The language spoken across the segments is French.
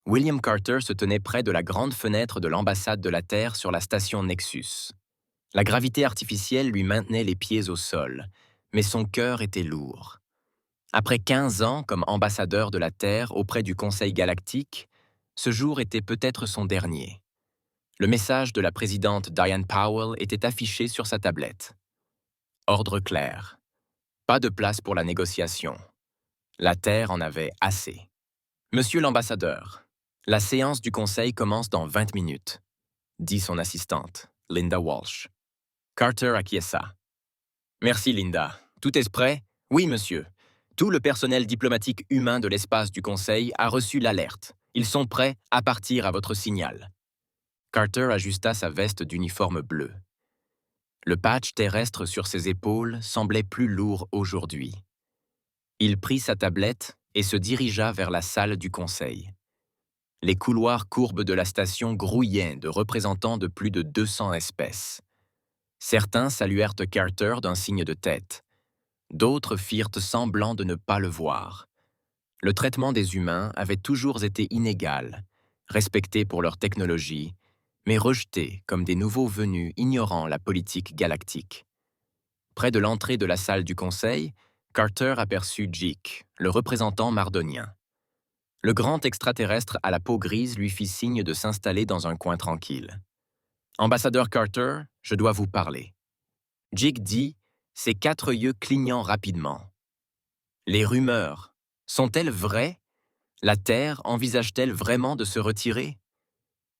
William Carter se tenait près de la grande fenêtre de l'ambassade de la Terre sur la station Nexus. La gravité artificielle lui maintenait les pieds au sol, mais son cœur était lourd. Après 15 ans comme ambassadeur de la Terre auprès du Conseil galactique, ce jour était peut-être son dernier. Le message de la présidente Diane Powell était affiché sur sa tablette. Ordre clair. Pas de place pour la négociation. La Terre en avait assez. Monsieur l'ambassadeur, la séance du Conseil commence dans 20 minutes, dit son assistante, Linda Walsh. Carter acquiesça. Merci, Linda. Tout est prêt? Oui, monsieur. Tout le personnel diplomatique humain de l'espace du Conseil a reçu l'alerte. Ils sont prêts à partir à votre signal. Carter ajusta sa veste d'uniforme bleu. Le patch terrestre sur ses épaules semblait plus lourd aujourd'hui. Il prit sa tablette et se dirigea vers la salle du Conseil. Les couloirs courbes de la station grouillaient de représentants de plus de 200 espèces. Certains saluèrent Carter d'un signe de tête. D'autres firent semblant de ne pas le voir. Le traitement des humains avait toujours été inégal, respecté pour leur technologie, mais rejeté comme des nouveaux venus ignorant la politique galactique. Près de l'entrée de la salle du Conseil, Carter aperçut Jake, le représentant mardonien. Le grand extraterrestre à la peau grise lui fit signe de s'installer dans un coin tranquille. « Ambassadeur Carter, je dois vous parler. » Jake dit, ses 4 yeux clignant rapidement. « Les rumeurs, sont-elles vraies? La Terre envisage-t-elle vraiment de se retirer? »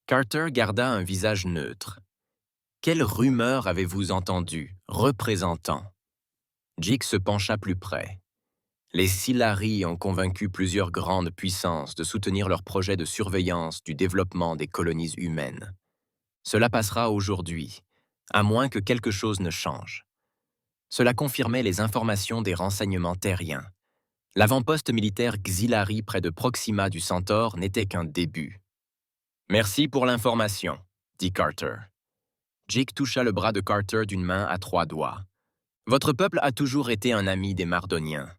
Carter garda un visage neutre. « Quelle rumeur avez-vous entendu, représentant? » Jake se pencha plus près. Les Silari ont convaincu plusieurs grandes puissances de soutenir leur projet de surveillance du développement des colonies humaines. Cela passera aujourd'hui, à moins que quelque chose ne change. Cela confirmait les informations des renseignements terriens. L'avant-poste militaire Xilari près de Proxima du Centaure n'était qu'un début. « Merci pour l'information, » dit Carter. Jake toucha le bras de Carter d'une main à 3 doigts. « Votre peuple a toujours été un ami des Mardoniens.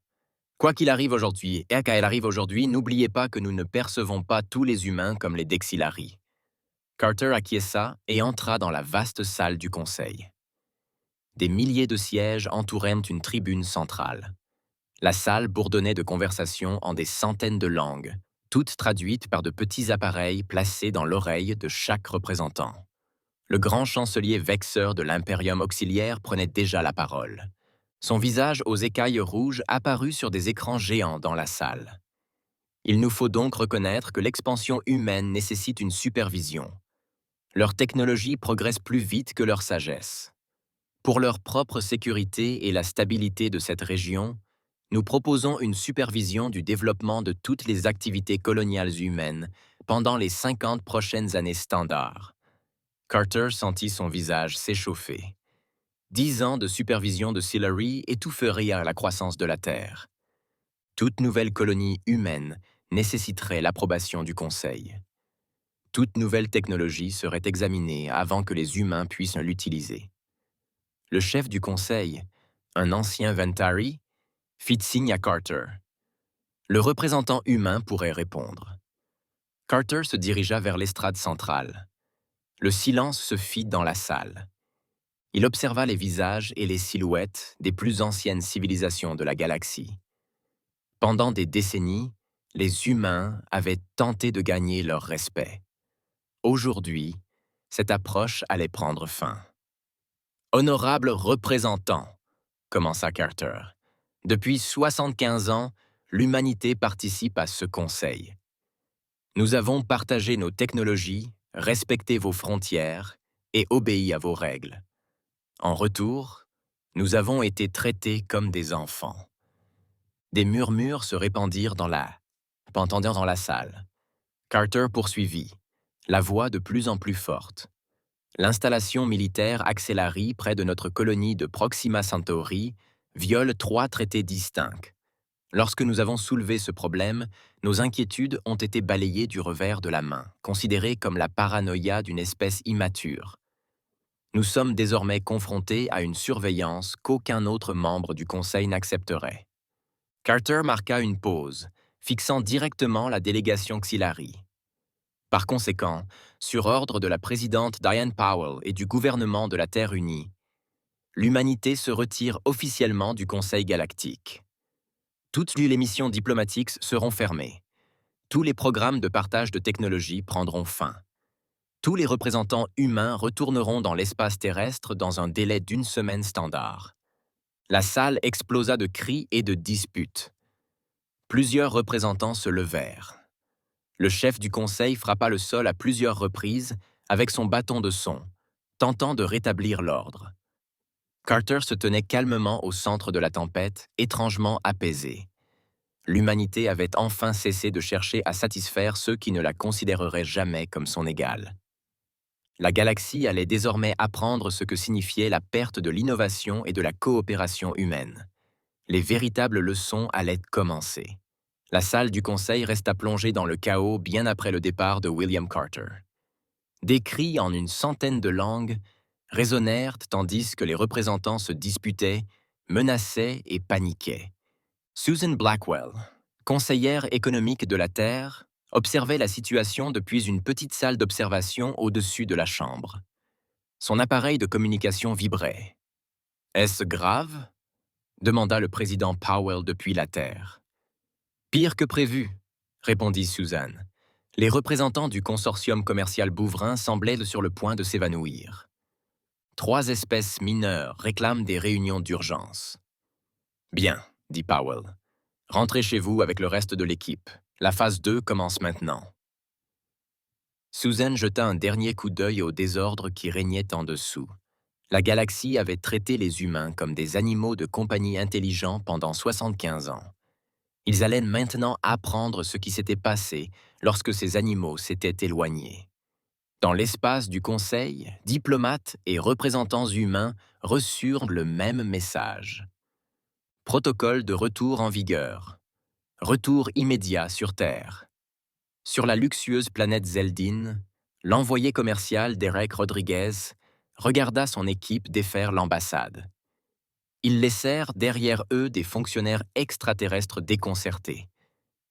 Quoi qu'il arrive aujourd'hui, et qu'elle arrive aujourd'hui, n'oubliez pas que nous ne percevons pas tous les humains comme les Dexilari. » Carter acquiesça et entra dans la vaste salle du Conseil. Des milliers de sièges entourèrent une tribune centrale. La salle bourdonnait de conversations en des centaines de langues, toutes traduites par de petits appareils placés dans l'oreille de chaque représentant. Le grand chancelier vexeur de l'Imperium auxiliaire prenait déjà la parole. Son visage aux écailles rouges apparut sur des écrans géants dans la salle. Il nous faut donc reconnaître que l'expansion humaine nécessite une supervision. Leur technologie progresse plus vite que leur sagesse. Pour leur propre sécurité et la stabilité de cette région, nous proposons une supervision du développement de toutes les activités coloniales humaines pendant les 50 prochaines années standards. Carter sentit son visage s'échauffer. 10 ans de supervision de Silari étoufferaient à la croissance de la Terre. Toute nouvelle colonie humaine nécessiterait l'approbation du Conseil. Toute nouvelle technologie serait examinée avant que les humains puissent l'utiliser. Le chef du Conseil, un ancien Ventari, fit signe à Carter. Le représentant humain pourrait répondre. Carter se dirigea vers l'estrade centrale. Le silence se fit dans la salle. Il observa les visages et les silhouettes des plus anciennes civilisations de la galaxie. Pendant des décennies, les humains avaient tenté de gagner leur respect. Aujourd'hui, cette approche allait prendre fin. « Honorable représentant », commença Carter, « depuis 75 ans, l'humanité participe à ce conseil. Nous avons partagé nos technologies, respecté vos frontières et obéi à vos règles. En retour, nous avons été traités comme des enfants. » Des murmures se répandirent dans la salle. Carter poursuivit, la voix de plus en plus forte. L'installation militaire Axelari près de notre colonie de Proxima Centauri viole 3 traités distincts. Lorsque nous avons soulevé ce problème, nos inquiétudes ont été balayées du revers de la main, considérées comme la paranoïa d'une espèce immature. Nous sommes désormais confrontés à une surveillance qu'aucun autre membre du Conseil n'accepterait. Carter marqua une pause, fixant directement la délégation Xilari. Par conséquent, sur ordre de la présidente Diane Powell et du gouvernement de la Terre unie, l'humanité se retire officiellement du Conseil galactique. Toutes les missions diplomatiques seront fermées. Tous les programmes de partage de technologie prendront fin. Tous les représentants humains retourneront dans l'espace terrestre dans un délai d'1 semaine standard. La salle explosa de cris et de disputes. Plusieurs représentants se levèrent. Le chef du conseil frappa le sol à plusieurs reprises avec son bâton de son, tentant de rétablir l'ordre. Carter se tenait calmement au centre de la tempête, étrangement apaisé. L'humanité avait enfin cessé de chercher à satisfaire ceux qui ne la considéreraient jamais comme son égale. La galaxie allait désormais apprendre ce que signifiait la perte de l'innovation et de la coopération humaine. Les véritables leçons allaient commencer. La salle du conseil resta plongée dans le chaos bien après le départ de William Carter. Des cris en une centaine de langues résonnèrent tandis que les représentants se disputaient, menaçaient et paniquaient. Susan Blackwell, conseillère économique de la Terre, observait la situation depuis une petite salle d'observation au-dessus de la chambre. Son appareil de communication vibrait. « Est-ce grave ?» demanda le président Powell depuis la Terre. « Pire que prévu », répondit Susan. Les représentants du consortium commercial Bouvrin semblaient sur le point de s'évanouir. 3 espèces mineures réclament des réunions d'urgence. « Bien, » dit Powell. « Rentrez chez vous avec le reste de l'équipe. La phase 2 commence maintenant. » Susan jeta un dernier coup d'œil au désordre qui régnait en dessous. La galaxie avait traité les humains comme des animaux de compagnie intelligents pendant 75 ans. Ils allaient maintenant apprendre ce qui s'était passé lorsque ces animaux s'étaient éloignés. Dans l'espace du Conseil, diplomates et représentants humains reçurent le même message. Protocole de retour en vigueur. Retour immédiat sur Terre. Sur la luxueuse planète Zeldin, l'envoyé commercial Derek Rodriguez regarda son équipe défaire l'ambassade. Ils laissèrent derrière eux des fonctionnaires extraterrestres déconcertés,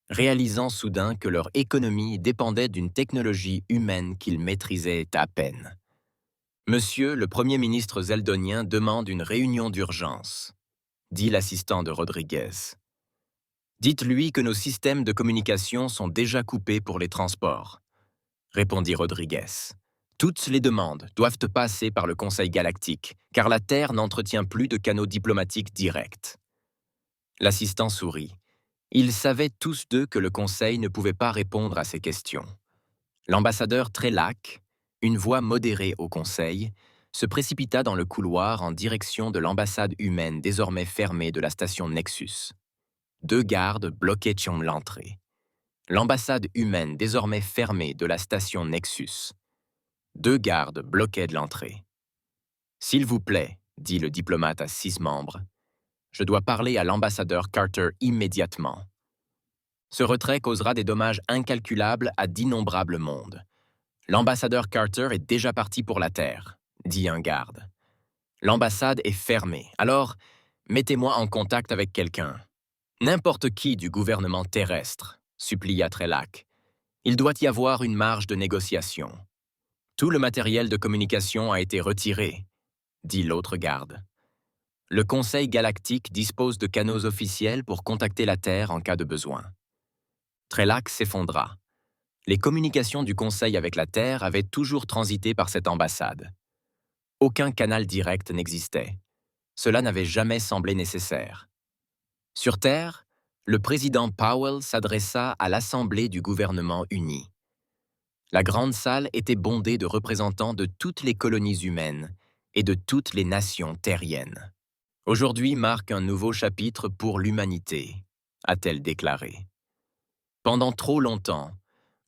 réalisant soudain que leur économie dépendait d'une technologie humaine qu'ils maîtrisaient à peine. « Monsieur le Premier ministre zeldonien demande une réunion d'urgence », dit l'assistant de Rodriguez. « Dites-lui que nos systèmes de communication sont déjà coupés pour les transports, » répondit Rodriguez. « Toutes les demandes doivent passer par le Conseil galactique, car la Terre n'entretient plus de canaux diplomatiques directs. » L'assistant sourit. Ils savaient tous deux que le Conseil ne pouvait pas répondre à ces questions. L'ambassadeur Trelac, une voix modérée au Conseil, se précipita dans le couloir en direction de l'ambassade humaine désormais fermée de la station Nexus. 2 gardes bloquaient l'entrée. L'ambassade humaine désormais fermée de la station Nexus. 2 gardes bloquaient l'entrée. « S'il vous plaît, » dit le diplomate à 6 membres, « je dois parler à l'ambassadeur Carter immédiatement. Ce retrait causera des dommages incalculables à d'innombrables mondes. L'ambassadeur Carter est déjà parti pour la Terre, » dit un garde. « L'ambassade est fermée, alors mettez-moi en contact avec quelqu'un. N'importe qui du gouvernement terrestre, » supplia Trelac. « Il doit y avoir une marge de négociation. » « Tout le matériel de communication a été retiré, » dit l'autre garde. « Le Conseil galactique dispose de canaux officiels pour contacter la Terre en cas de besoin. » Trelac s'effondra. Les communications du Conseil avec la Terre avaient toujours transité par cette ambassade. Aucun canal direct n'existait. Cela n'avait jamais semblé nécessaire. Sur Terre, le président Powell s'adressa à l'Assemblée du gouvernement uni. La grande salle était bondée de représentants de toutes les colonies humaines et de toutes les nations terriennes. « Aujourd'hui marque un nouveau chapitre pour l'humanité », a-t-elle déclaré. « Pendant trop longtemps,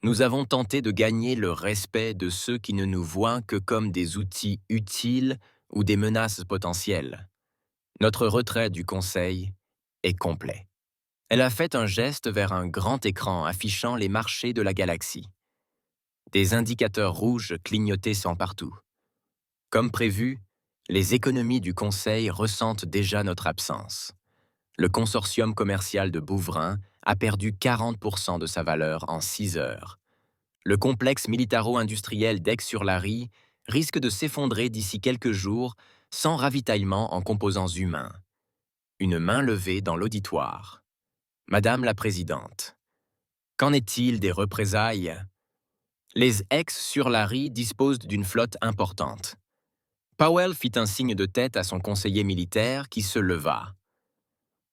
nous avons tenté de gagner le respect de ceux qui ne nous voient que comme des outils utiles ou des menaces potentielles. Notre retrait du Conseil est complet. » Elle a fait un geste vers un grand écran affichant les marchés de la galaxie. Des indicateurs rouges clignotaient sans partout. Comme prévu, les économies du Conseil ressentent déjà notre absence. Le consortium commercial de Bouvrin a perdu 40% de sa valeur en 6 heures. Le complexe militaro-industriel d'Aix-sur-Larry risque de s'effondrer d'ici quelques jours sans ravitaillement en composants humains. Une main levée dans l'auditoire. Madame la Présidente, qu'en est-il des représailles? Les Aix-sur-Larry disposent d'une flotte importante. Powell fit un signe de tête à son conseiller militaire qui se leva.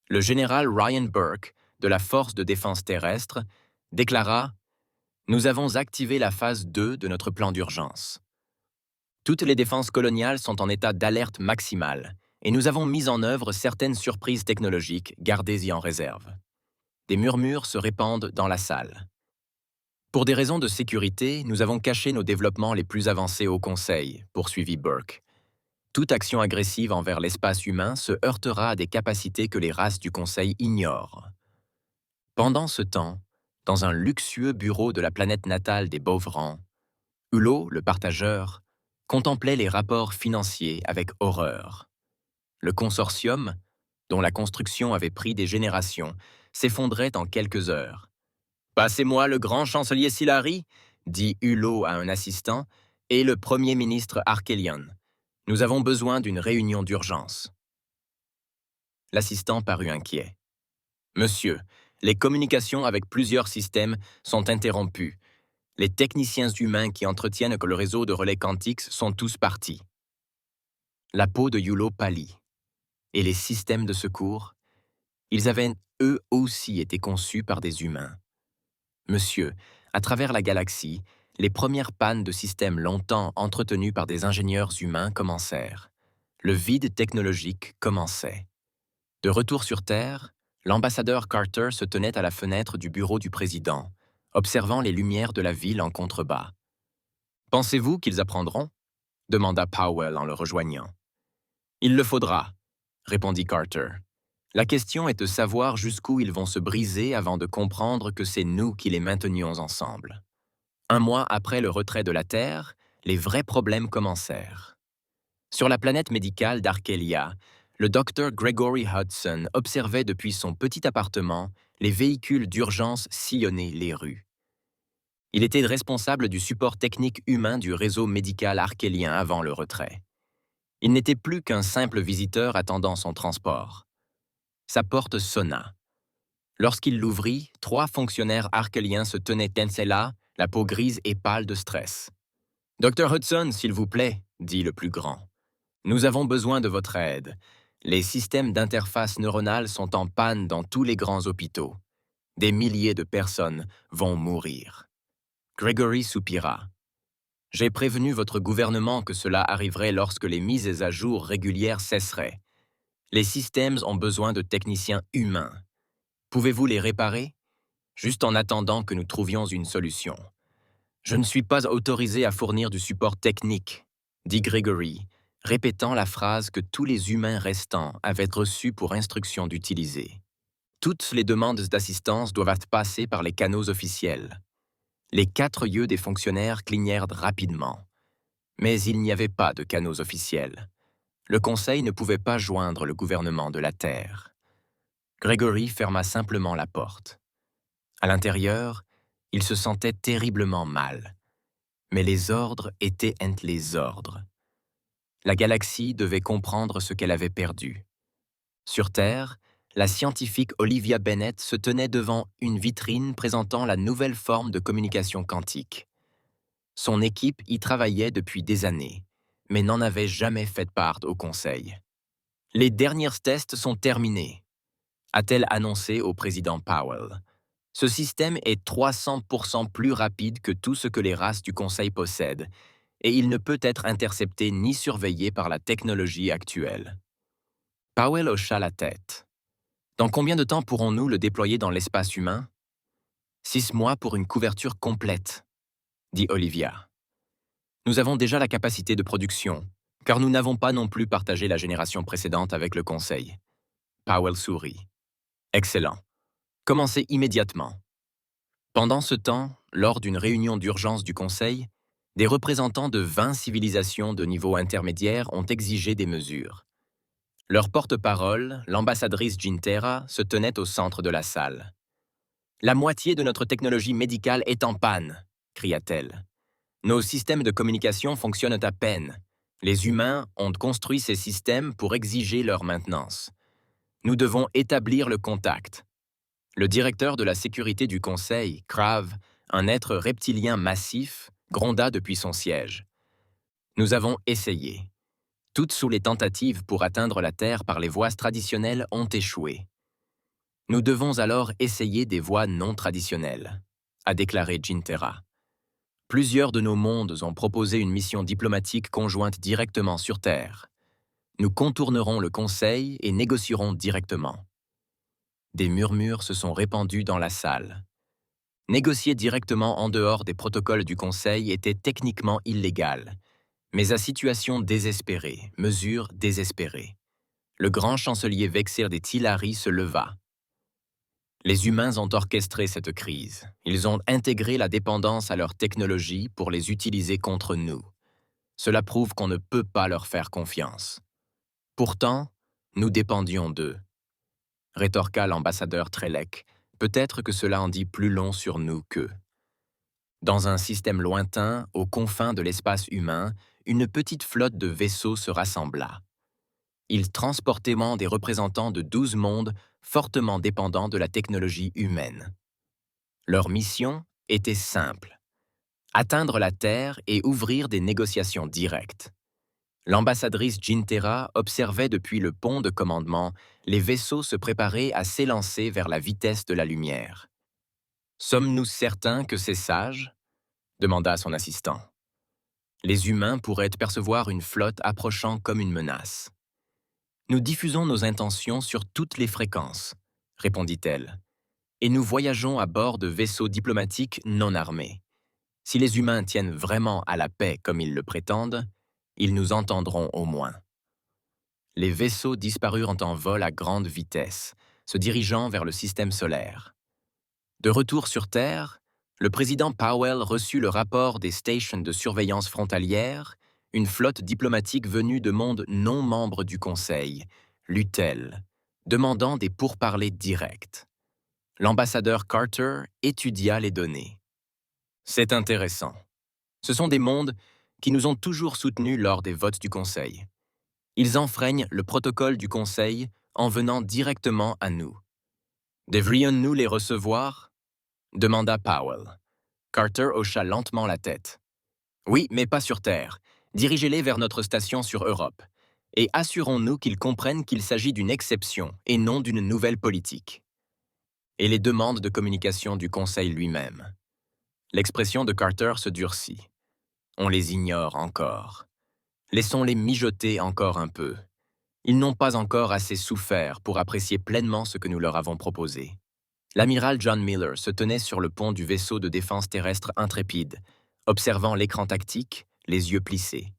Le général Ryan Burke, de la Force de défense terrestre, déclara « Nous avons activé la phase 2 de notre plan d'urgence. Toutes les défenses coloniales sont en état d'alerte maximale et nous avons mis en œuvre certaines surprises technologiques, gardez-y en réserve. » Des murmures se répandent dans la salle. Pour des raisons de sécurité, nous avons caché nos développements les plus avancés au Conseil, poursuivit Burke. Toute action agressive envers l'espace humain se heurtera à des capacités que les races du Conseil ignorent. Pendant ce temps, dans un luxueux bureau de la planète natale des Beauvrans, Hulot, le partageur, contemplait les rapports financiers avec horreur. Le consortium, dont la construction avait pris des générations, s'effondrait en quelques heures. « Passez-moi le grand chancelier Silary » dit Hulot à un assistant, « et le premier ministre Arkelion. Nous avons besoin d'une réunion d'urgence. » L'assistant parut inquiet. « Monsieur, les communications avec plusieurs systèmes sont interrompues. Les techniciens humains qui entretiennent le réseau de relais quantiques sont tous partis. » La peau de Hulot pâlit. Et les systèmes de secours? Ils avaient eux aussi été conçus par des humains. Monsieur, à travers la galaxie, les premières pannes de systèmes longtemps entretenus par des ingénieurs humains commencèrent. Le vide technologique commençait. De retour sur Terre, l'ambassadeur Carter se tenait à la fenêtre du bureau du président, observant les lumières de la ville en contrebas. « Pensez-vous qu'ils apprendront » demanda Powell en le rejoignant. « Il le faudra » répondit Carter. « La question est de savoir jusqu'où ils vont se briser avant de comprendre que c'est nous qui les maintenions ensemble. » Un mois après le retrait de la Terre, les vrais problèmes commencèrent. Sur la planète médicale d'Arkelia, le docteur Gregory Hudson observait depuis son petit appartement les véhicules d'urgence sillonner les rues. Il était responsable du support technique humain du réseau médical arkélien avant le retrait. Il n'était plus qu'un simple visiteur attendant son transport. Sa porte sonna. Lorsqu'il l'ouvrit, 3 fonctionnaires arkéliens se tenaient tensés là, la peau grise et pâle de stress. « Dr Hudson, s'il vous plaît, » dit le plus grand. « Nous avons besoin de votre aide. Les systèmes d'interface neuronale sont en panne dans tous les grands hôpitaux. Des milliers de personnes vont mourir. » Gregory soupira. « J'ai prévenu votre gouvernement que cela arriverait lorsque les mises à jour régulières cesseraient. Les systèmes ont besoin de techniciens humains. Pouvez-vous les réparer? Juste en attendant que nous trouvions une solution. » « Je ne suis pas autorisé à fournir du support technique, » dit Gregory, répétant la phrase que tous les humains restants avaient reçue pour instruction d'utiliser. Toutes les demandes d'assistance doivent passer par les canaux officiels. Les 4 yeux des fonctionnaires clignèrent rapidement. Mais il n'y avait pas de canaux officiels. Le Conseil ne pouvait pas joindre le gouvernement de la Terre. Gregory ferma simplement la porte. À l'intérieur, il se sentait terriblement mal. Mais les ordres étaient entre les ordres. La galaxie devait comprendre ce qu'elle avait perdu. Sur Terre, la scientifique Olivia Bennett se tenait devant une vitrine présentant la nouvelle forme de communication quantique. Son équipe y travaillait depuis des années, mais n'en avait jamais fait part au Conseil. « Les derniers tests sont terminés », a-t-elle annoncé au président Powell. « Ce système est 300% plus rapide que tout ce que les races du Conseil possèdent, et il ne peut être intercepté ni surveillé par la technologie actuelle. » Powell hocha la tête. « Dans combien de temps pourrons-nous le déployer dans l'espace humain? » « 6 mois pour une couverture complète, » dit Olivia. « Nous avons déjà la capacité de production, car nous n'avons pas non plus partagé la génération précédente avec le Conseil. » Powell sourit. « Excellent. Commencez immédiatement. » Pendant ce temps, lors d'une réunion d'urgence du Conseil, des représentants de 20 civilisations de niveau intermédiaire ont exigé des mesures. Leur porte-parole, l'ambassadrice Gintera, se tenait au centre de la salle. « La moitié de notre technologie médicale est en panne, » cria-t-elle. Nos systèmes de communication fonctionnent à peine. Les humains ont construit ces systèmes pour exiger leur maintenance. Nous devons établir le contact. Le directeur de la sécurité du Conseil, Crave, un être reptilien massif, gronda depuis son siège. Nous avons essayé. Toutes sous les tentatives pour atteindre la Terre par les voies traditionnelles ont échoué. Nous devons alors essayer des voies non traditionnelles, a déclaré Jintera. Plusieurs de nos mondes ont proposé une mission diplomatique conjointe directement sur Terre. Nous contournerons le Conseil et négocierons directement. Des murmures se sont répandus dans la salle. Négocier directement en dehors des protocoles du Conseil était techniquement illégal, mais à situation désespérée, mesure désespérée. Le grand chancelier Vexir des Tilari se leva. Les humains ont orchestré cette crise. Ils ont intégré la dépendance à leur technologie pour les utiliser contre nous. Cela prouve qu'on ne peut pas leur faire confiance. Pourtant, nous dépendions d'eux. Rétorqua l'ambassadeur Trelec. Peut-être que cela en dit plus long sur nous qu'eux. Dans un système lointain, aux confins de l'espace humain, une petite flotte de vaisseaux se rassembla. Ils transportaient des représentants de 12 mondes fortement dépendants de la technologie humaine. Leur mission était simple: atteindre la Terre et ouvrir des négociations directes. L'ambassadrice Jintera observait depuis le pont de commandement les vaisseaux se préparer à s'élancer vers la vitesse de la lumière. « Sommes-nous certains que c'est sage ?» demanda son assistant. Les humains pourraient percevoir une flotte approchant comme une menace. « Nous diffusons nos intentions sur toutes les fréquences, » répondit-elle, « et nous voyageons à bord de vaisseaux diplomatiques non armés. Si les humains tiennent vraiment à la paix comme ils le prétendent, ils nous entendront au moins. » Les vaisseaux disparurent en vol à grande vitesse, se dirigeant vers le système solaire. De retour sur Terre, le président Powell reçut le rapport des stations de surveillance frontalière, une flotte diplomatique venue de mondes non membres du Conseil, l'UTEL, demandant des pourparlers directs. L'ambassadeur Carter étudia les données. C'est intéressant. Ce sont des mondes qui nous ont toujours soutenus lors des votes du Conseil. Ils enfreignent le protocole du Conseil en venant directement à nous. Devrions-nous les recevoir ? Demanda Powell. Carter hocha lentement la tête. Oui, mais pas sur Terre. Dirigez-les vers notre station sur Europe. Et assurons-nous qu'ils comprennent qu'il s'agit d'une exception et non d'une nouvelle politique. Et les demandes de communication du Conseil lui-même. L'expression de Carter se durcit. On les ignore encore. Laissons-les mijoter encore un peu. Ils n'ont pas encore assez souffert pour apprécier pleinement ce que nous leur avons proposé. L'amiral John Miller se tenait sur le pont du vaisseau de défense terrestre Intrépide, observant l'écran tactique, les yeux plissés.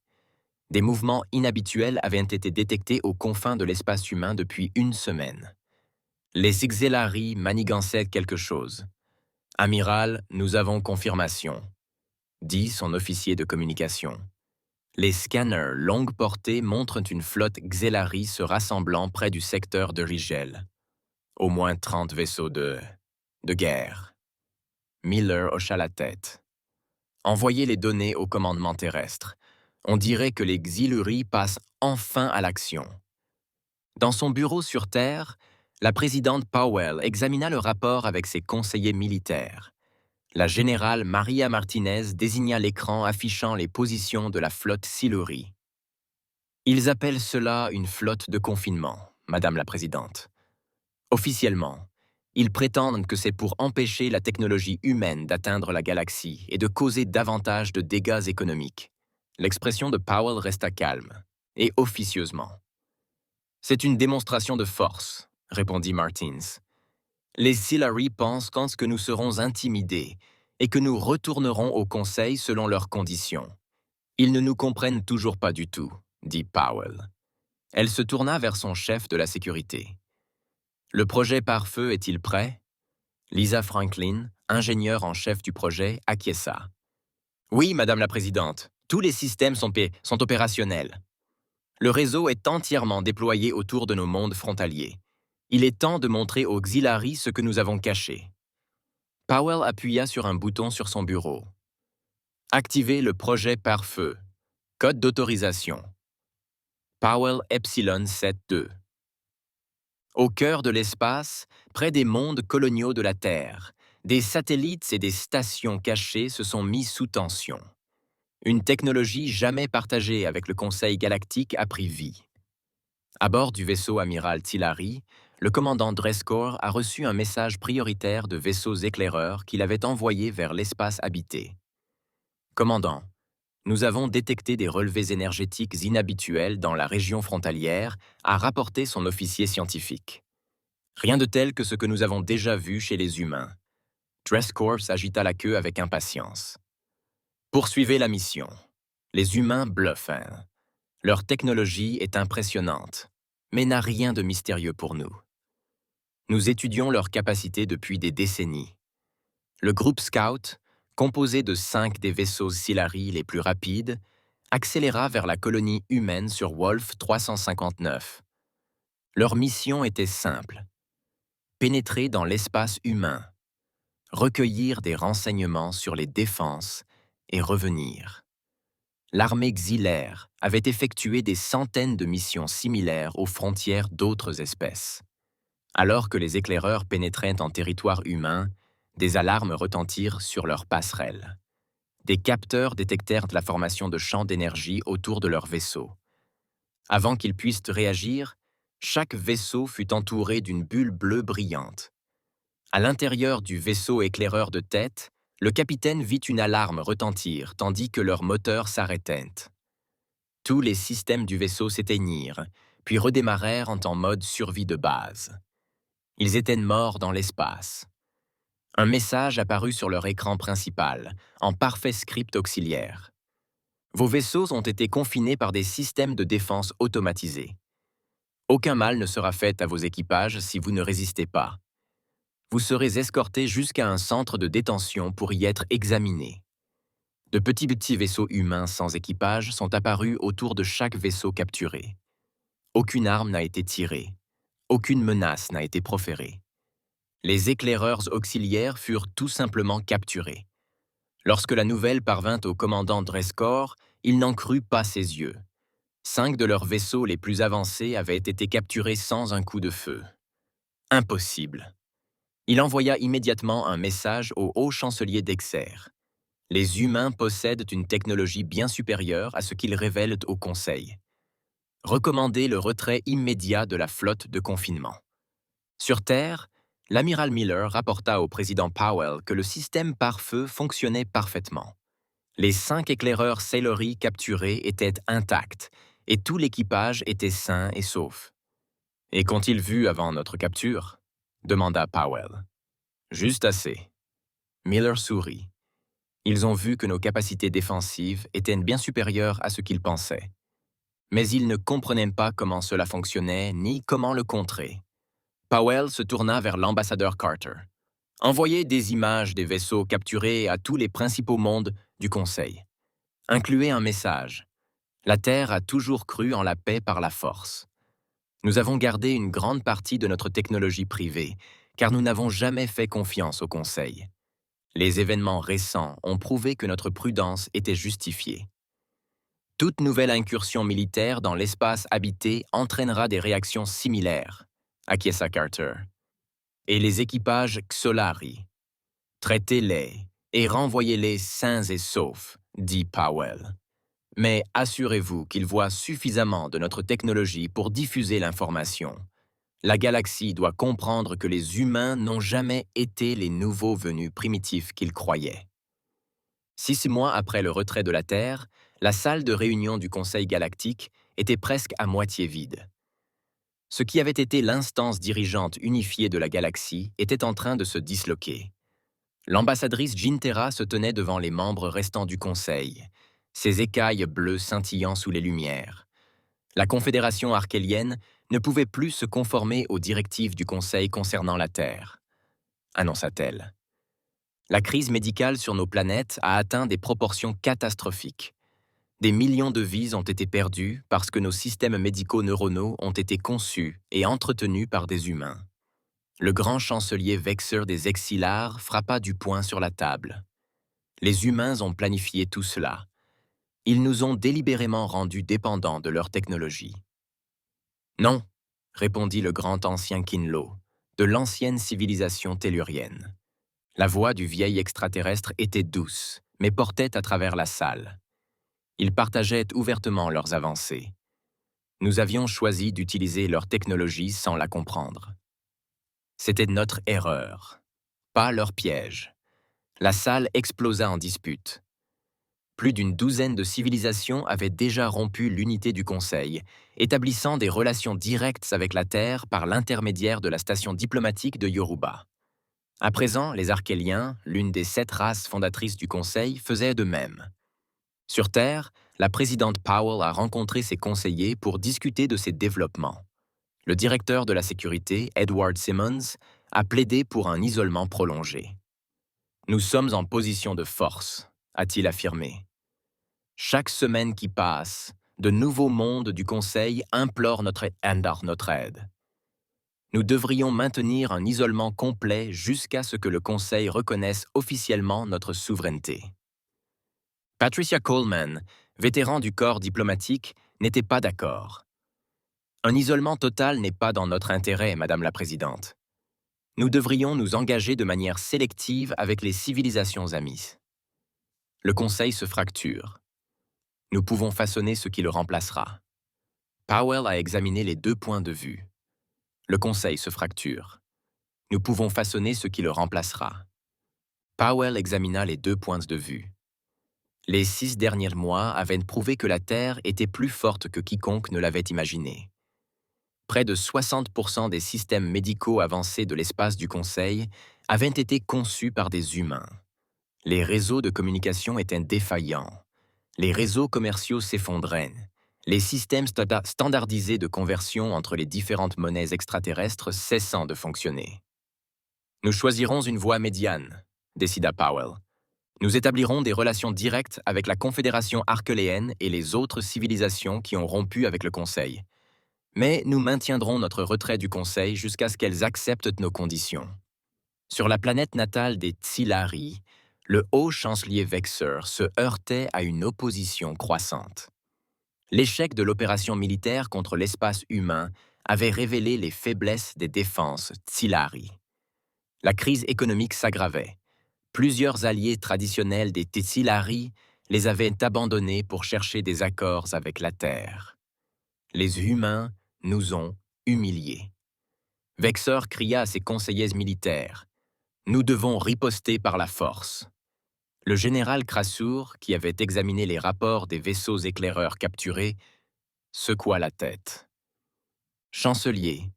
Des mouvements inhabituels avaient été détectés aux confins de l'espace humain depuis une semaine. Les Ixellari manigançaient quelque chose. « Amiral, nous avons confirmation », dit son officier de communication. Les scanners longue portée montrent une flotte Xellari se rassemblant près du secteur de Rigel. Au moins 30 vaisseaux de guerre. Miller hocha la tête. Envoyez les données au commandement terrestre. On dirait que les Xilluri passent enfin à l'action. Dans son bureau sur Terre, la présidente Powell examina le rapport avec ses conseillers militaires. La générale Maria Martinez désigna l'écran affichant les positions de la flotte Siluri. Ils appellent cela une flotte de confinement, Madame la Présidente. Officiellement, ils prétendent que c'est pour empêcher la technologie humaine d'atteindre la galaxie et de causer davantage de dégâts économiques. L'expression de Powell resta calme, et officieusement. C'est une démonstration de force, répondit Martins. Les Silari pensent que nous serons intimidés et que nous retournerons au Conseil selon leurs conditions. Ils ne nous comprennent toujours pas du tout, dit Powell. Elle se tourna vers son chef de la sécurité. Le projet pare-feu est-il prêt ? Lisa Franklin, ingénieure en chef du projet, acquiesça. Oui, Madame la Présidente, tous les systèmes sont opérationnels. Le réseau est entièrement déployé autour de nos mondes frontaliers. Il est temps de montrer aux Xillari ce que nous avons caché. Powell appuya sur un bouton sur son bureau. Activez le projet pare-feu. Code d'autorisation. Powell Epsilon 7-2. Au cœur de l'espace, près des mondes coloniaux de la Terre, des satellites et des stations cachées se sont mis sous tension. Une technologie jamais partagée avec le Conseil galactique a pris vie. À bord du vaisseau amiral Tillary, le commandant Drescore a reçu un message prioritaire de vaisseaux éclaireurs qu'il avait envoyé vers l'espace habité. Commandant, nous avons détecté des relevés énergétiques inhabituels dans la région frontalière, a rapporté son officier scientifique. Rien de tel que ce que nous avons déjà vu chez les humains. Drescore agita la queue avec impatience. Poursuivez la mission. Les humains bluffent. Leur technologie est impressionnante, mais n'a rien de mystérieux pour nous. Nous étudions leurs capacités depuis des décennies. Le groupe Scout, composé de 5 des vaisseaux Silari les plus rapides, accéléra vers la colonie humaine sur Wolf 359. Leur mission était simple. Pénétrer dans l'espace humain, recueillir des renseignements sur les défenses et revenir. L'armée xilaire avait effectué des centaines de missions similaires aux frontières d'autres espèces. Alors que les éclaireurs pénétraient en territoire humain, des alarmes retentirent sur leurs passerelles. Des capteurs détectèrent la formation de champs d'énergie autour de leurs vaisseaux. Avant qu'ils puissent réagir, chaque vaisseau fut entouré d'une bulle bleue brillante. À l'intérieur du vaisseau éclaireur de tête, le capitaine vit une alarme retentir tandis que leurs moteurs s'arrêtaient. Tous les systèmes du vaisseau s'éteignirent, puis redémarrèrent en mode survie de base. Ils étaient morts dans l'espace. Un message apparut sur leur écran principal, en parfait script auxiliaire. Vos vaisseaux ont été confinés par des systèmes de défense automatisés. Aucun mal ne sera fait à vos équipages si vous ne résistez pas. Vous serez escortés jusqu'à un centre de détention pour y être examinés. De petits vaisseaux humains sans équipage sont apparus autour de chaque vaisseau capturé. Aucune arme n'a été tirée. Aucune menace n'a été proférée. Les éclaireurs auxiliaires furent tout simplement capturés. Lorsque la nouvelle parvint au commandant Drescore, il n'en crut pas ses yeux. 5 de leurs vaisseaux les plus avancés avaient été capturés sans un coup de feu. Impossible. Il envoya immédiatement un message au haut chancelier d'Exer. Les humains possèdent une technologie bien supérieure à ce qu'ils révèlent au Conseil. Recommandez le retrait immédiat de la flotte de confinement. Sur Terre, l'amiral Miller rapporta au président Powell que le système pare-feu fonctionnait parfaitement. Les 5 éclaireurs Sailory capturés étaient intacts et tout l'équipage était sain et sauf. « Et qu'ont-ils vu avant notre capture ?» demanda Powell. « Juste assez. » Miller sourit. Ils ont vu que nos capacités défensives étaient bien supérieures à ce qu'ils pensaient. Mais ils ne comprenaient pas comment cela fonctionnait ni comment le contrer. Powell se tourna vers l'ambassadeur Carter. « Envoyez des images des vaisseaux capturés à tous les principaux mondes du Conseil. Incluez un message. La Terre a toujours cru en la paix par la force. Nous avons gardé une grande partie de notre technologie privée, car nous n'avons jamais fait confiance au Conseil. Les événements récents ont prouvé que notre prudence était justifiée. Toute nouvelle incursion militaire dans l'espace habité entraînera des réactions similaires, acquiesça Carter. Et les équipages Xolari. Traitez-les et renvoyez-les sains et saufs, dit Powell. Mais assurez-vous qu'ils voient suffisamment de notre technologie pour diffuser l'information. La galaxie doit comprendre que les humains n'ont jamais été les nouveaux venus primitifs qu'ils croyaient. 6 mois après le retrait de la Terre, la salle de réunion du Conseil galactique était presque à moitié vide. Ce qui avait été l'instance dirigeante unifiée de la galaxie était en train de se disloquer. L'ambassadrice Jintera se tenait devant les membres restants du Conseil, ses écailles bleues scintillant sous les lumières. La Confédération archélienne ne pouvait plus se conformer aux directives du Conseil concernant la Terre, annonça-t-elle. La crise médicale sur nos planètes a atteint des proportions catastrophiques. Des millions de vies ont été perdues parce que nos systèmes médicaux neuronaux ont été conçus et entretenus par des humains. Le grand chancelier Vexer des Exilars frappa du poing sur la table. Les humains ont planifié tout cela. Ils nous ont délibérément rendus dépendants de leur technologie. Non, répondit le grand ancien Kinlo, de l'ancienne civilisation tellurienne. La voix du vieil extraterrestre était douce, mais portait à travers la salle. Ils partageaient ouvertement leurs avancées. Nous avions choisi d'utiliser leur technologie sans la comprendre. C'était notre erreur, pas leur piège. La salle explosa en dispute. Plus d'une douzaine de civilisations avaient déjà rompu l'unité du Conseil, établissant des relations directes avec la Terre par l'intermédiaire de la station diplomatique de Yoruba. À présent, les Archéliens, l'une des 7 races fondatrices du Conseil, faisaient de même. Sur Terre, la présidente Powell a rencontré ses conseillers pour discuter de ses développements. Le directeur de la sécurité, Edward Simmons, a plaidé pour un isolement prolongé. Nous sommes en position de force, a-t-il affirmé. Chaque semaine qui passe, de nouveaux mondes du Conseil implorent notre aide. Nous devrions maintenir un isolement complet jusqu'à ce que le Conseil reconnaisse officiellement notre souveraineté. Patricia Coleman, vétéran du corps diplomatique, n'était pas d'accord. Un isolement total n'est pas dans notre intérêt, Madame la Présidente. Nous devrions nous engager de manière sélective avec les civilisations amies. Le Conseil se fracture. Nous pouvons façonner ce qui le remplacera. Powell a examiné les 2 points de vue. Le Conseil se fracture. Nous pouvons façonner ce qui le remplacera. Powell examina les 2 points de vue. Les 6 derniers mois avaient prouvé que la Terre était plus forte que quiconque ne l'avait imaginé. Près de 60% des systèmes médicaux avancés de l'espace du Conseil avaient été conçus par des humains. Les réseaux de communication étaient défaillants. Les réseaux commerciaux s'effondraient. Les systèmes standardisés de conversion entre les différentes monnaies extraterrestres cessant de fonctionner. Nous choisirons une voie médiane, décida Powell. Nous établirons des relations directes avec la Confédération archéléenne et les autres civilisations qui ont rompu avec le Conseil. Mais nous maintiendrons notre retrait du Conseil jusqu'à ce qu'elles acceptent nos conditions. Sur la planète natale des Tsilari, le haut chancelier Vexer se heurtait à une opposition croissante. L'échec de l'opération militaire contre l'espace humain avait révélé les faiblesses des défenses Tsilari. La crise économique s'aggravait. Plusieurs alliés traditionnels des Tsilari les avaient abandonnés pour chercher des accords avec la Terre. Les humains nous ont humiliés. Vexer cria à ses conseillers militaires. Nous devons riposter par la force. Le général Krassour, qui avait examiné les rapports des vaisseaux éclaireurs capturés, secoua la tête. Chancelier,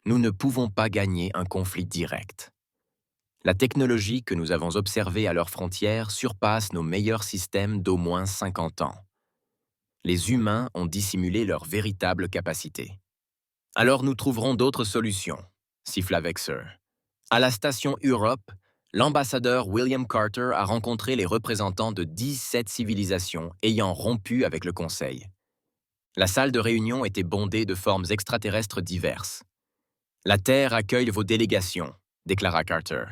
nous ne pouvons pas gagner un conflit direct. La technologie que nous avons observée à leurs frontières surpasse nos meilleurs systèmes d'au moins 50 ans. Les humains ont dissimulé leur véritable capacité. Alors nous trouverons d'autres solutions, siffla Vexer. À la station Europe, l'ambassadeur William Carter a rencontré les représentants de 17 civilisations ayant rompu avec le Conseil. La salle de réunion était bondée de formes extraterrestres diverses. La Terre accueille vos délégations, déclara Carter.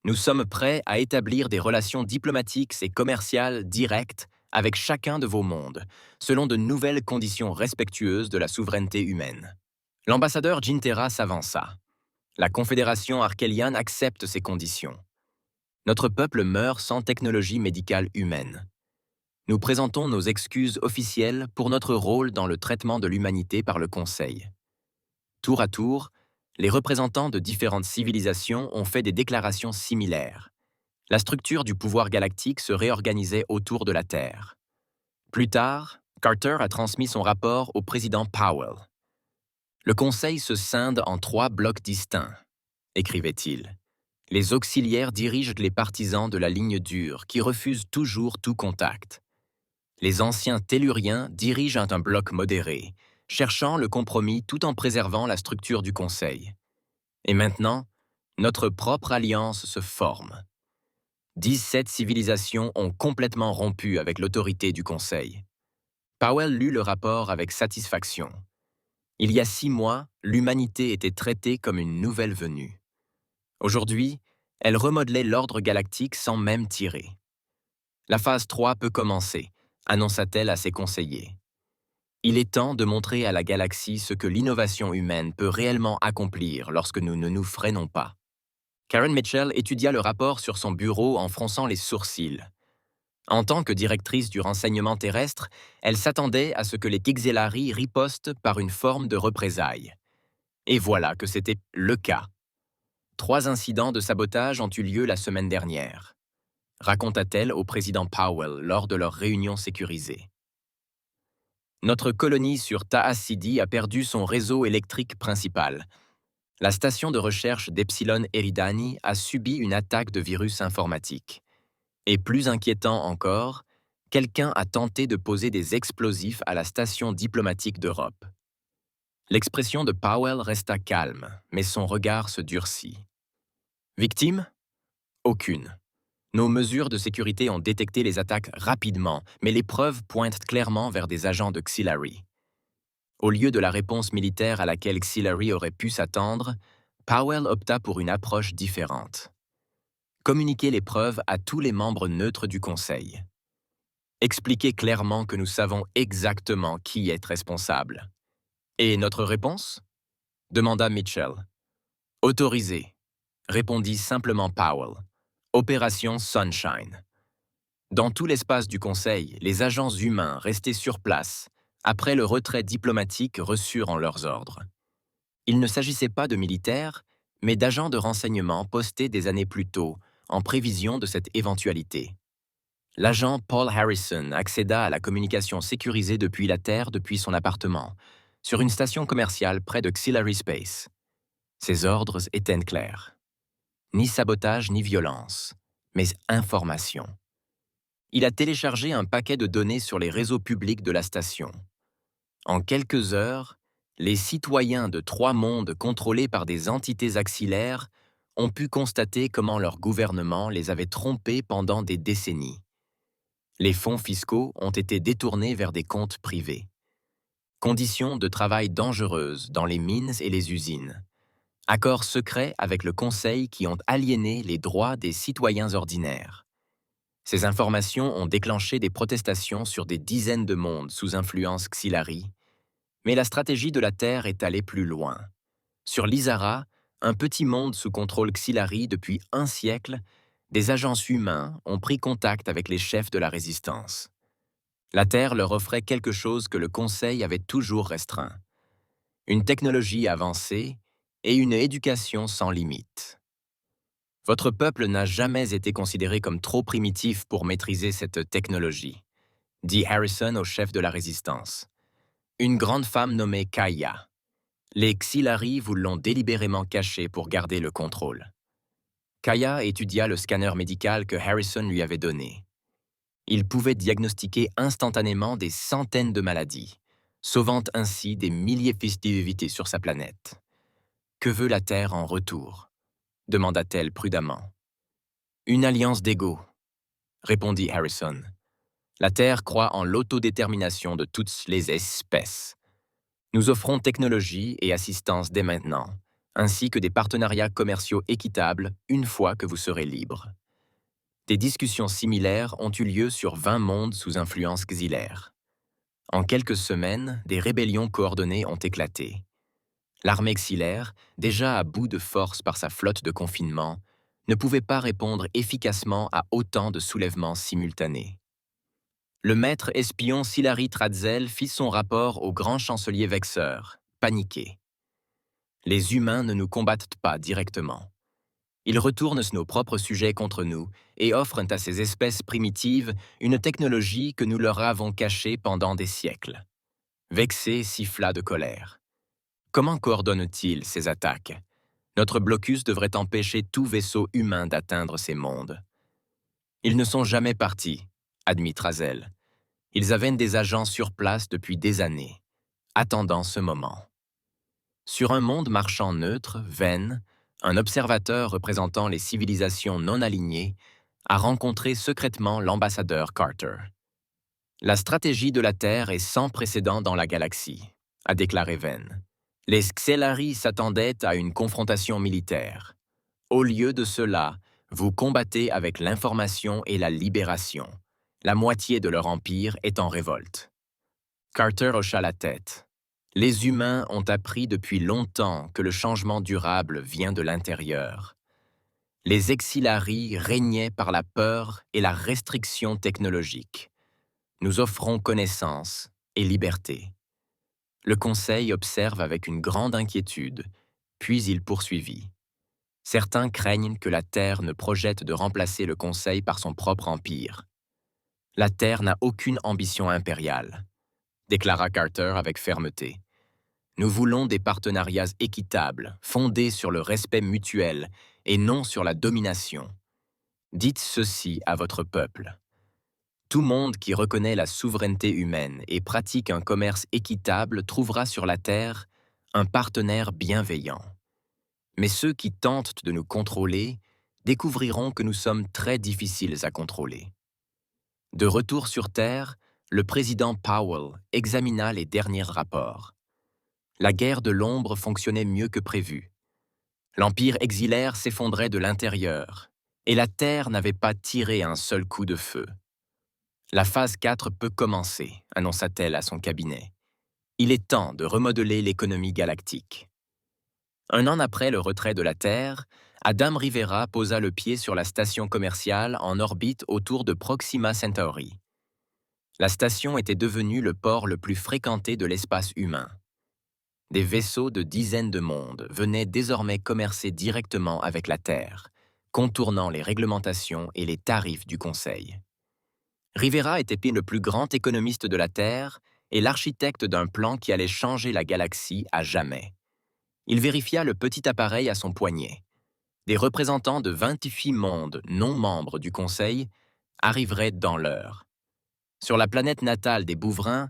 Nous sommes prêts à établir des relations diplomatiques et commerciales directes avec chacun de vos mondes, selon de nouvelles conditions respectueuses de la souveraineté humaine. L'ambassadeur Jintera s'avança. La Confédération archélienne accepte ces conditions. Notre peuple meurt sans technologie médicale humaine. Nous présentons nos excuses officielles pour notre rôle dans le traitement de l'humanité par le Conseil. Tour à tour, les représentants de différentes civilisations ont fait des déclarations similaires. La structure du pouvoir galactique se réorganisait autour de la Terre. Plus tard, Carter a transmis son rapport au président Powell. Le Conseil se scinde en 3 blocs distincts, écrivait-il. Les auxiliaires dirigent les partisans de la ligne dure qui refusent toujours tout contact. Les anciens telluriens dirigent un bloc modéré, cherchant le compromis tout en préservant la structure du Conseil. Et maintenant, notre propre alliance se forme. 17 civilisations ont complètement rompu avec l'autorité du Conseil. Powell lut le rapport avec satisfaction. Il y a 6 mois, l'humanité était traitée comme une nouvelle venue. Aujourd'hui, elle remodelait l'ordre galactique sans même tirer. La phase 3 peut commencer, annonça-t-elle à ses conseillers. Il est temps de montrer à la galaxie ce que l'innovation humaine peut réellement accomplir lorsque nous ne nous freinons pas. Karen Mitchell étudia le rapport sur son bureau en fronçant les sourcils. En tant que directrice du renseignement terrestre, elle s'attendait à ce que les Kixellari ripostent par une forme de représailles. Et voilà que c'était le cas. 3 incidents de sabotage ont eu lieu la semaine dernière, raconta-t-elle au président Powell lors de leur réunion sécurisée. Notre colonie sur Ta'a Sidi a perdu son réseau électrique principal. La station de recherche d'Epsilon Eridani a subi une attaque de virus informatique. Et plus inquiétant encore, quelqu'un a tenté de poser des explosifs à la station diplomatique d'Europe. L'expression de Powell resta calme, mais son regard se durcit. Victime? Aucune. Nos mesures de sécurité ont détecté les attaques rapidement, mais les preuves pointent clairement vers des agents de Xillary. Au lieu de la réponse militaire à laquelle Xillary aurait pu s'attendre, Powell opta pour une approche différente. Communiquer les preuves à tous les membres neutres du Conseil. Expliquer clairement que nous savons exactement qui est responsable. Et notre réponse? Demanda Mitchell. Autorisé, répondit simplement Powell. Opération Sunshine. Dans tout l'espace du Conseil, les agents humains restés sur place, après le retrait diplomatique, reçurent en leurs ordres. Il ne s'agissait pas de militaires, mais d'agents de renseignement postés des années plus tôt, en prévision de cette éventualité. L'agent Paul Harrison accéda à la communication sécurisée depuis la Terre depuis son appartement, sur une station commerciale près de Xillary Space. Ses ordres étaient clairs. Ni sabotage ni violence, mais information. Il a téléchargé un paquet de données sur les réseaux publics de la station. En quelques heures, les citoyens de 3 mondes contrôlés par des entités axillaires ont pu constater comment leur gouvernement les avait trompés pendant des décennies. Les fonds fiscaux ont été détournés vers des comptes privés. Conditions de travail dangereuses dans les mines et les usines. Accords secrets avec le Conseil qui ont aliéné les droits des citoyens ordinaires. Ces informations ont déclenché des protestations sur des dizaines de mondes sous influence Xillary, mais la stratégie de la Terre est allée plus loin. Sur Lizara, un petit monde sous contrôle Xillary depuis 1 siècle, des agences humains ont pris contact avec les chefs de la résistance. La Terre leur offrait quelque chose que le Conseil avait toujours restreint. Une technologie avancée et une éducation sans limite. Votre peuple n'a jamais été considéré comme trop primitif pour maîtriser cette technologie, dit Harrison au chef de la résistance. Une grande femme nommée Kaya. Les Xillary vous l'ont délibérément caché pour garder le contrôle. Kaya étudia le scanner médical que Harrison lui avait donné. Il pouvait diagnostiquer instantanément des centaines de maladies, sauvant ainsi des milliers de festivités sur sa planète. Que veut la Terre en retour? Demanda-t-elle prudemment. Une alliance d'égaux, répondit Harrison. La Terre croit en l'autodétermination de toutes les espèces. Nous offrons technologie et assistance dès maintenant, ainsi que des partenariats commerciaux équitables une fois que vous serez libre. Des discussions similaires ont eu lieu sur 20 mondes sous influence xillaire. En quelques semaines, des rébellions coordonnées ont éclaté. L'armée xillaire, déjà à bout de force par sa flotte de confinement, ne pouvait pas répondre efficacement à autant de soulèvements simultanés. Le maître espion Silari Tradzel fit son rapport au grand chancelier Vexeur, paniqué. Les humains ne nous combattent pas directement. Ils retournent nos propres sujets contre nous et offrent à ces espèces primitives une technologie que nous leur avons cachée pendant des siècles. Vexé siffla de colère. Comment coordonne-t-il ces attaques? Notre blocus devrait empêcher tout vaisseau humain d'atteindre ces mondes. Ils ne sont jamais partis, admit Tradzel. Ils avaient des agents sur place depuis des années, attendant ce moment. Sur un monde marchand neutre, Venn, un observateur représentant les civilisations non alignées, a rencontré secrètement l'ambassadeur Carter. La stratégie de la Terre est sans précédent dans la galaxie, a déclaré Venn. Les Xellari s'attendaient à une confrontation militaire. Au lieu de cela, vous combattez avec l'information et la libération. La moitié de leur empire est en révolte. Carter hocha la tête. Les humains ont appris depuis longtemps que le changement durable vient de l'intérieur. Les exilaries régnaient par la peur et la restriction technologique. Nous offrons connaissance et liberté. Le Conseil observe avec une grande inquiétude, puis il poursuivit. Certains craignent que la Terre ne projette de remplacer le Conseil par son propre empire. La Terre n'a aucune ambition impériale, déclara Carter avec fermeté. Nous voulons des partenariats équitables, fondés sur le respect mutuel et non sur la domination. Dites ceci à votre peuple. Tout monde qui reconnaît la souveraineté humaine et pratique un commerce équitable trouvera sur la Terre un partenaire bienveillant. Mais ceux qui tentent de nous contrôler découvriront que nous sommes très difficiles à contrôler. De retour sur Terre, le président Powell examina les derniers rapports. La guerre de l'ombre fonctionnait mieux que prévu. L'empire exilaire s'effondrait de l'intérieur, et la Terre n'avait pas tiré un seul coup de feu. La phase 4 peut commencer, annonça-t-elle à son cabinet. Il est temps de remodeler l'économie galactique. Un an après le retrait de la Terre, Adam Rivera posa le pied sur la station commerciale en orbite autour de Proxima Centauri. La station était devenue le port le plus fréquenté de l'espace humain. Des vaisseaux de dizaines de mondes venaient désormais commercer directement avec la Terre, contournant les réglementations et les tarifs du Conseil. Rivera était le plus grand économiste de la Terre et l'architecte d'un plan qui allait changer la galaxie à jamais. Il vérifia le petit appareil à son poignet. Des représentants de 28 mondes non membres du Conseil arriveraient dans l'heure. Sur la planète natale des Bouvrins,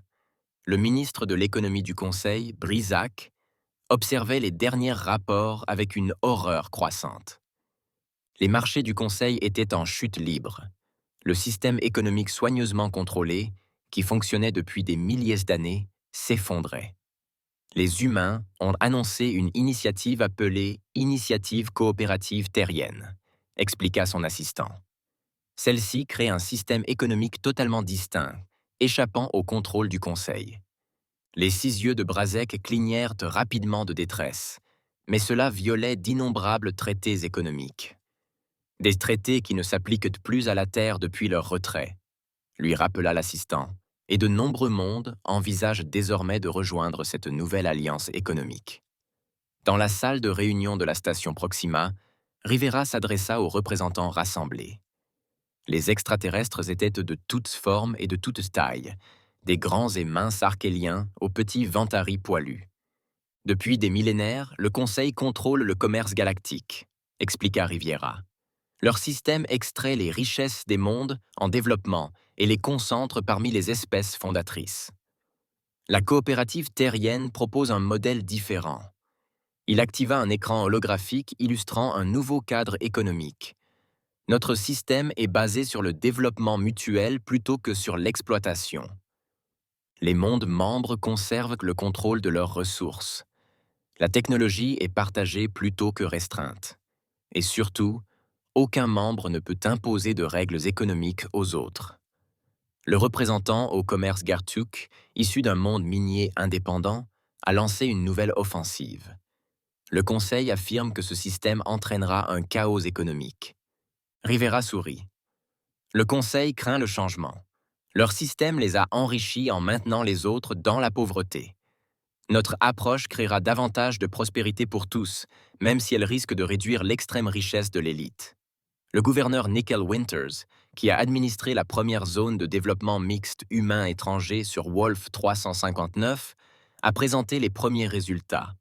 le ministre de l'économie du Conseil, Brisac, observait les derniers rapports avec une horreur croissante. Les marchés du Conseil étaient en chute libre. Le système économique soigneusement contrôlé, qui fonctionnait depuis des milliers d'années, s'effondrait. Les humains ont annoncé une initiative appelée « Initiative coopérative terrienne », expliqua son assistant. Celle-ci crée un système économique totalement distinct, échappant au contrôle du Conseil. Les 6 yeux de Brasec clignèrent rapidement de détresse, mais cela violait d'innombrables traités économiques. Des traités qui ne s'appliquent plus à la Terre depuis leur retrait, lui rappela l'assistant, et de nombreux mondes envisagent désormais de rejoindre cette nouvelle alliance économique. Dans la salle de réunion de la station Proxima, Rivera s'adressa aux représentants rassemblés. Les extraterrestres étaient de toutes formes et de toutes tailles, des grands et minces archéliens aux petits vantaris poilus. Depuis des millénaires, le Conseil contrôle le commerce galactique, expliqua Rivera. Leur système extrait les richesses des mondes en développement et les concentre parmi les espèces fondatrices. La coopérative terrienne propose un modèle différent. Il activa un écran holographique illustrant un nouveau cadre économique. Notre système est basé sur le développement mutuel plutôt que sur l'exploitation. Les mondes membres conservent le contrôle de leurs ressources. La technologie est partagée plutôt que restreinte. Et surtout, aucun membre ne peut imposer de règles économiques aux autres. Le représentant au commerce Gartuk, issu d'un monde minier indépendant, a lancé une nouvelle offensive. Le Conseil affirme que ce système entraînera un chaos économique. Rivera sourit. Le Conseil craint le changement. Leur système les a enrichis en maintenant les autres dans la pauvreté. Notre approche créera davantage de prospérité pour tous, même si elle risque de réduire l'extrême richesse de l'élite. Le gouverneur Nickel Winters, qui a administré la première zone de développement mixte humain-étranger sur Wolf 359, a présenté les premiers résultats.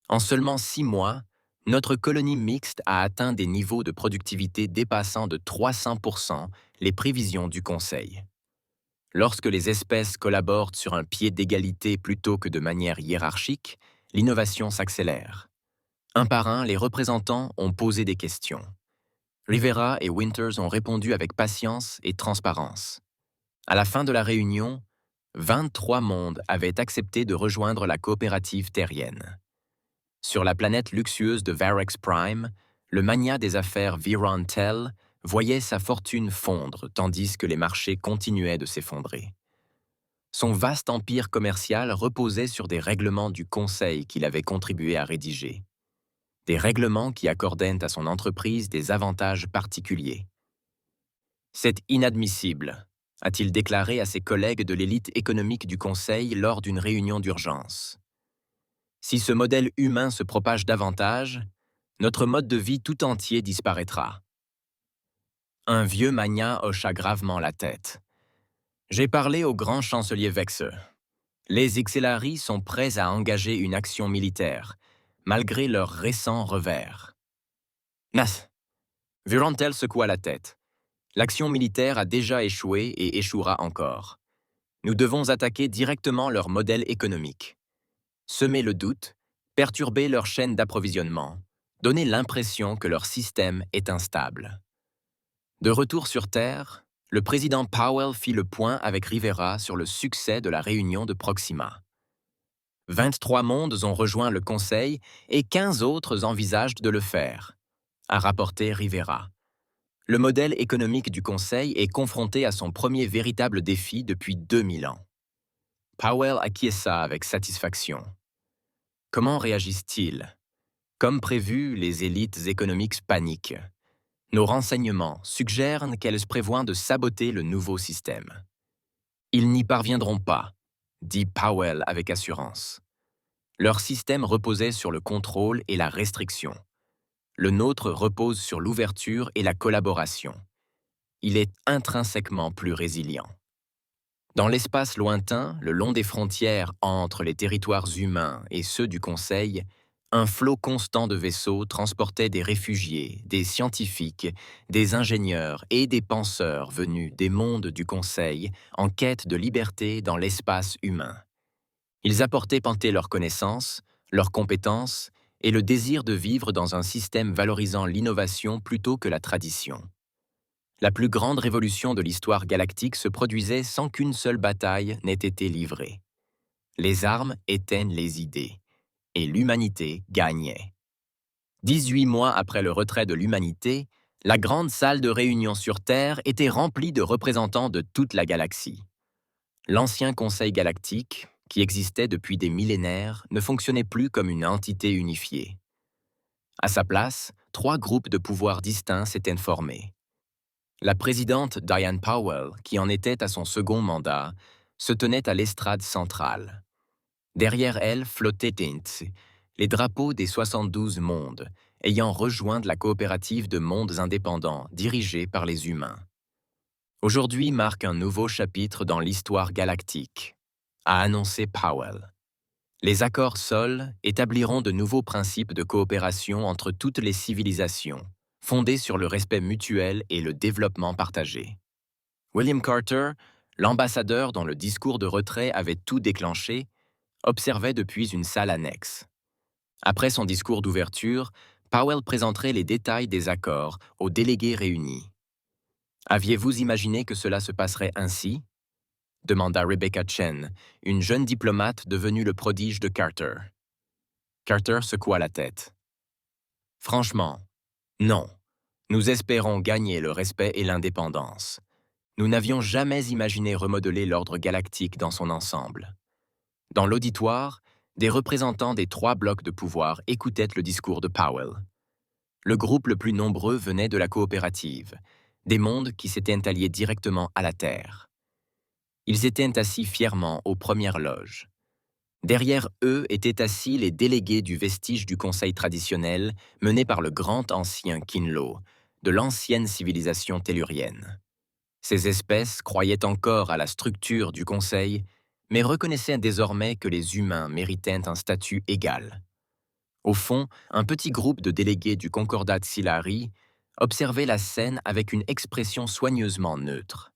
En seulement 6 mois, notre colonie mixte a atteint des niveaux de productivité dépassant de 300% les prévisions du Conseil. Lorsque les espèces collaborent sur un pied d'égalité plutôt que de manière hiérarchique, l'innovation s'accélère. Un par un, les représentants ont posé des questions. Rivera et Winters ont répondu avec patience et transparence. À la fin de la réunion, 23 mondes avaient accepté de rejoindre la coopérative terrienne. Sur la planète luxueuse de Varex Prime, le magnat des affaires Viron Tell voyait sa fortune fondre tandis que les marchés continuaient de s'effondrer. Son vaste empire commercial reposait sur des règlements du Conseil qu'il avait contribué à rédiger. Des règlements qui accordaient à son entreprise des avantages particuliers. C'est inadmissible, a-t-il déclaré à ses collègues de l'élite économique du Conseil lors d'une réunion d'urgence. Si ce modèle humain se propage davantage, notre mode de vie tout entier disparaîtra. Un vieux magnat hocha gravement la tête. J'ai parlé au grand chancelier Vexe. Les Ixellari sont prêts à engager une action militaire, malgré leur récent revers. Nas! Vurantel secoua la tête. L'action militaire a déjà échoué et échouera encore. Nous devons attaquer directement leur modèle économique. Semer le doute, perturber leur chaîne d'approvisionnement, donner l'impression que leur système est instable. De retour sur Terre, le président Powell fit le point avec Rivera sur le succès de la réunion de Proxima. 23 mondes ont rejoint le Conseil et 15 autres envisagent de le faire, a rapporté Rivera. Le modèle économique du Conseil est confronté à son premier véritable défi depuis 2000 ans. Powell acquiesça avec satisfaction. Comment réagissent-ils? Comme prévu, les élites économiques paniquent. Nos renseignements suggèrent qu'elles prévoient de saboter le nouveau système. Ils n'y parviendront pas, dit Powell avec assurance. Leur système reposait sur le contrôle et la restriction. Le nôtre repose sur l'ouverture et la collaboration. Il est intrinsèquement plus résilient. Dans l'espace lointain, le long des frontières entre les territoires humains et ceux du Conseil, un flot constant de vaisseaux transportait des réfugiés, des scientifiques, des ingénieurs et des penseurs venus des mondes du Conseil en quête de liberté dans l'espace humain. Ils apportaient leurs connaissances, leurs compétences et le désir de vivre dans un système valorisant l'innovation plutôt que la tradition. La plus grande révolution de l'histoire galactique se produisait sans qu'une seule bataille n'ait été livrée. Les armes éteignent les idées, et l'humanité gagnait. 18 mois après le retrait de l'humanité, la grande salle de réunion sur Terre était remplie de représentants de toute la galaxie. L'ancien Conseil galactique, qui existait depuis des millénaires, ne fonctionnait plus comme une entité unifiée. À sa place, 3 groupes de pouvoirs distincts s'étaient formés. La présidente Diane Powell, qui en était à son second mandat, se tenait à l'estrade centrale. Derrière elle flottaient les drapeaux des 72 mondes, ayant rejoint la coopérative de mondes indépendants dirigée par les humains. Aujourd'hui marque un nouveau chapitre dans l'histoire galactique, a annoncé Powell. Les accords Sol établiront de nouveaux principes de coopération entre toutes les civilisations, fondés sur le respect mutuel et le développement partagé. William Carter, l'ambassadeur dont le discours de retrait avait tout déclenché, observait depuis une salle annexe. Après son discours d'ouverture, Powell présenterait les détails des accords aux délégués réunis. « Aviez-vous imaginé que cela se passerait ainsi ?» demanda Rebecca Chen, une jeune diplomate devenue le prodige de Carter. Carter secoua la tête. « Franchement, non. Nous espérons gagner le respect et l'indépendance. Nous n'avions jamais imaginé remodeler l'ordre galactique dans son ensemble. » Dans l'auditoire, des représentants des 3 blocs de pouvoir écoutaient le discours de Powell. Le groupe le plus nombreux venait de la coopérative, des mondes qui s'étaient alliés directement à la Terre. Ils étaient assis fièrement aux premières loges. Derrière eux étaient assis les délégués du vestige du Conseil traditionnel mené par le grand ancien Kinlo, de l'ancienne civilisation tellurienne. Ces espèces croyaient encore à la structure du Conseil, mais reconnaissaient désormais que les humains méritaient un statut égal. Au fond, un petit groupe de délégués du Concordat Xilari observait la scène avec une expression soigneusement neutre.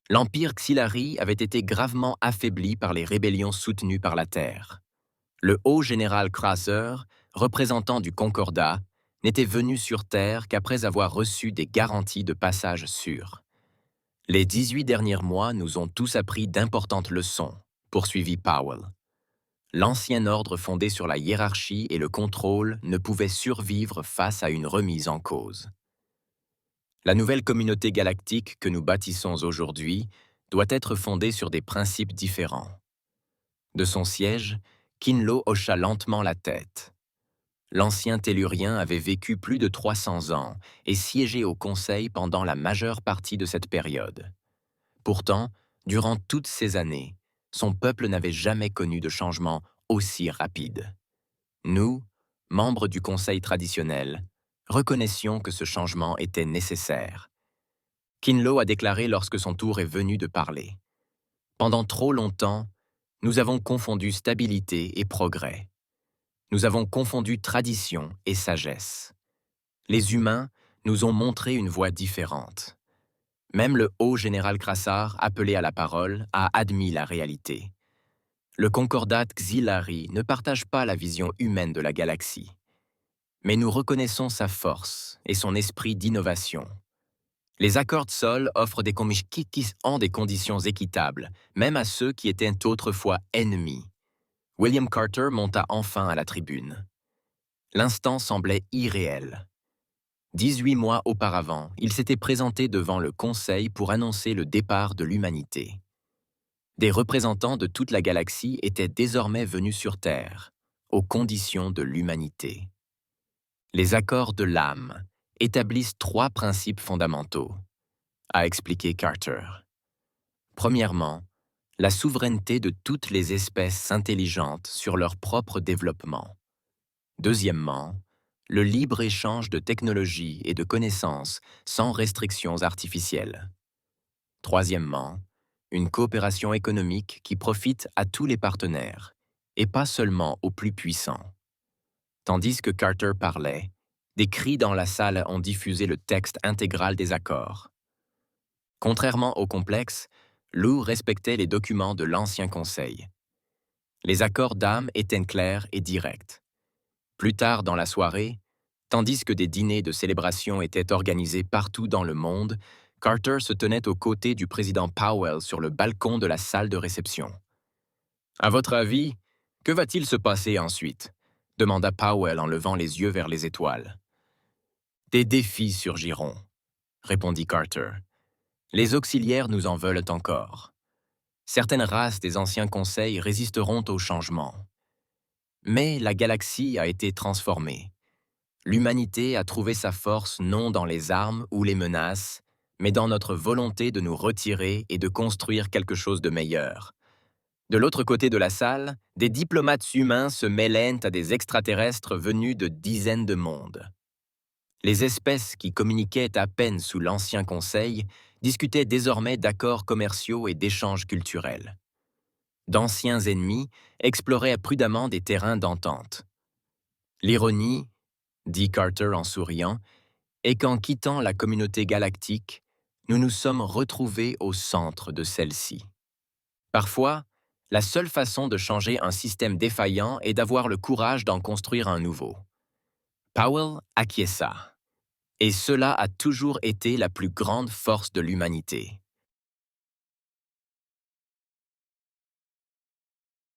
L'Empire Xilari avait été gravement affaibli par les rébellions soutenues par la Terre. Le haut général Krasser, représentant du Concordat, n'était venu sur Terre qu'après avoir reçu des garanties de passage sûr. Les 18 derniers mois nous ont tous appris d'importantes leçons, poursuivit Powell. L'ancien ordre fondé sur la hiérarchie et le contrôle ne pouvait survivre face à une remise en cause. La nouvelle communauté galactique que nous bâtissons aujourd'hui doit être fondée sur des principes différents. De son siège, Kinlo hocha lentement la tête. L'ancien Tellurien avait vécu plus de 300 ans et siégé au Conseil pendant la majeure partie de cette période. Pourtant, durant toutes ces années, son peuple n'avait jamais connu de changement aussi rapide. Nous, membres du Conseil traditionnel, reconnaissions que ce changement était nécessaire. Kinlo a déclaré lorsque son tour est venu de parler. Pendant trop longtemps, nous avons confondu stabilité et progrès. Nous avons confondu tradition et sagesse. Les humains nous ont montré une voie différente. Même le haut général Krassar, appelé à la parole, a admis la réalité. Le Concordat Xilari ne partage pas la vision humaine de la galaxie. Mais nous reconnaissons sa force et son esprit d'innovation. Les accords de Sol offrent des conditions équitables, même à ceux qui étaient autrefois ennemis. William Carter monta enfin à la tribune. L'instant semblait irréel. 18 mois auparavant, il s'était présenté devant le Conseil pour annoncer le départ de l'humanité. Des représentants de toute la galaxie étaient désormais venus sur Terre, aux conditions de l'humanité. Les accords de l'âme établissent 3 principes fondamentaux, a expliqué Carter. Premièrement, la souveraineté de toutes les espèces intelligentes sur leur propre développement. Deuxièmement, le libre-échange de technologies et de connaissances sans restrictions artificielles. Troisièmement, une coopération économique qui profite à tous les partenaires, et pas seulement aux plus puissants. Tandis que Carter parlait, des cris dans la salle ont diffusé le texte intégral des accords. Contrairement au complexe, Lou respectait les documents de l'Ancien Conseil. Les accords d'âme étaient clairs et directs. Plus tard dans la soirée, tandis que des dîners de célébration étaient organisés partout dans le monde, Carter se tenait aux côtés du président Powell sur le balcon de la salle de réception. « À votre avis, que va-t-il se passer ensuite ?» demanda Powell en levant les yeux vers les étoiles. « Des défis surgiront, » répondit Carter. « Les auxiliaires nous en veulent encore. Certaines races des anciens conseils résisteront au changement. Mais la galaxie a été transformée. L'humanité a trouvé sa force non dans les armes ou les menaces, mais dans notre volonté de nous retirer et de construire quelque chose de meilleur. De l'autre côté de la salle, des diplomates humains se mêlent à des extraterrestres venus de dizaines de mondes. Les espèces qui communiquaient à peine sous l'Ancien Conseil discutaient désormais d'accords commerciaux et d'échanges culturels. D'anciens ennemis exploraient prudemment des terrains d'entente. L'ironie, dit Carter en souriant, est qu'en quittant la communauté galactique, nous nous sommes retrouvés au centre de celle-ci. Parfois, la seule façon de changer un système défaillant est d'avoir le courage d'en construire un nouveau. Powell acquiesça. Et cela a toujours été la plus grande force de l'humanité.